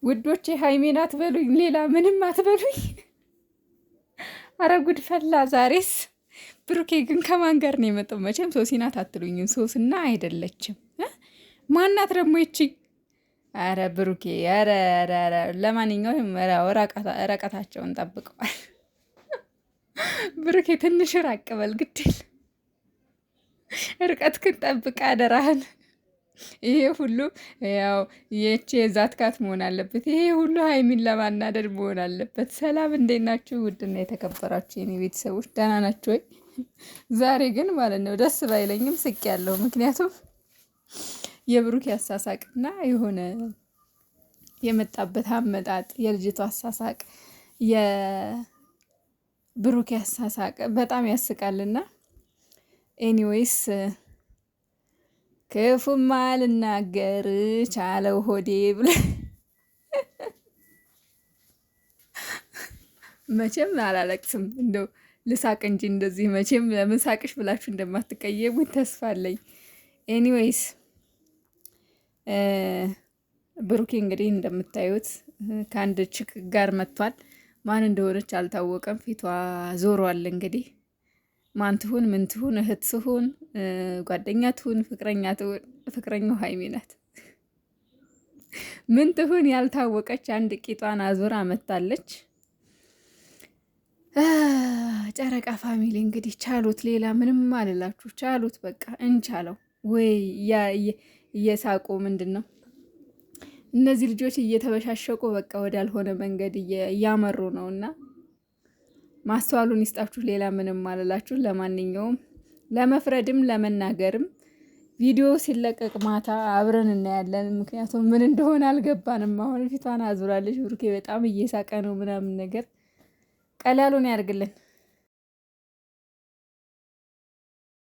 ውዶቼ ሃይሜን አትበሉኝ፣ ሌላ ምንም አትበሉኝ። አረ ጉድ ፈላ ዛሬስ። ብሩኬ ግን ከማን ጋር ነው የመጣው? መቼም ሶሲናት አትሉኝም። ሶስና አይደለችም። ማናት ደግሞ ይቺ? አረ ብሩኬ፣ አረ ለማንኛውም ርቀታቸውን ጠብቀዋል። ብሩኬ ትንሽ ራቅ በል ግድል፣ ርቀትክን ጠብቅ አደራህን። ይሄ ሁሉ ያው የቼ ዛትካት መሆን አለበት። ይሄ ሁሉ ሃይሚን ለማናደድ መሆን አለበት። ሰላም እንዴት ናችሁ? ውድና የተከበራችሁ የኔ ቤተሰቦች ደህና ናችሁ ወይ? ዛሬ ግን ማለት ነው ደስ ባይለኝም ስቅ ያለው ምክንያቱም የብሩክ ያሳሳቅና የሆነ የመጣበት አመጣጥ የልጅቷ አሳሳቅ የብሩክ ያሳሳቅ በጣም ያስቃልና ኤኒዌይስ ክፉማ ልናገር ቻለው ሆዴ ብለ መቼም አላለቅስም፣ እንደው ልሳቅ እንጂ እንደዚህ መቼም ለምን ሳቅሽ ብላችሁ እንደማትቀየሙኝ ተስፋ አለኝ። ኤኒዌይስ ብሩኬ እንግዲህ እንደምታዩት ከአንድ ችክ ጋር መጥቷል። ማን እንደሆነች አልታወቀም። ፊቷ ዞሯል። እንግዲህ ማን ትሁን ምን ትሁን፣ እህት ትሁን ጓደኛ ትሁን ፍቅረኛ ትሁን፣ ፍቅረኛው ሃይሚ ናት። ምን ትሁን ያልታወቀች አንድ ቂጧን አዙራ መታለች። ጨረቃ ፋሚሊ እንግዲህ ቻሉት፣ ሌላ ምንም አልላችሁ፣ ቻሉት በቃ እንቻለው። ወይ እየሳቁ ምንድን ነው እነዚህ ልጆች እየተበሻሸቁ በቃ ወዳልሆነ መንገድ እያመሩ ነው እና ማስተዋሉን ይስጣችሁ። ሌላ ምንም አልላችሁ። ለማንኛውም ለመፍረድም ለመናገርም ቪዲዮ ሲለቀቅ ማታ አብረን እናያለን። ምክንያቱም ምን እንደሆነ አልገባንም። አሁን ፊቷን አዙራለች። ብሩኬ በጣም እየሳቀ ነው ምናምን ነገር። ቀላሉን ያርግልን።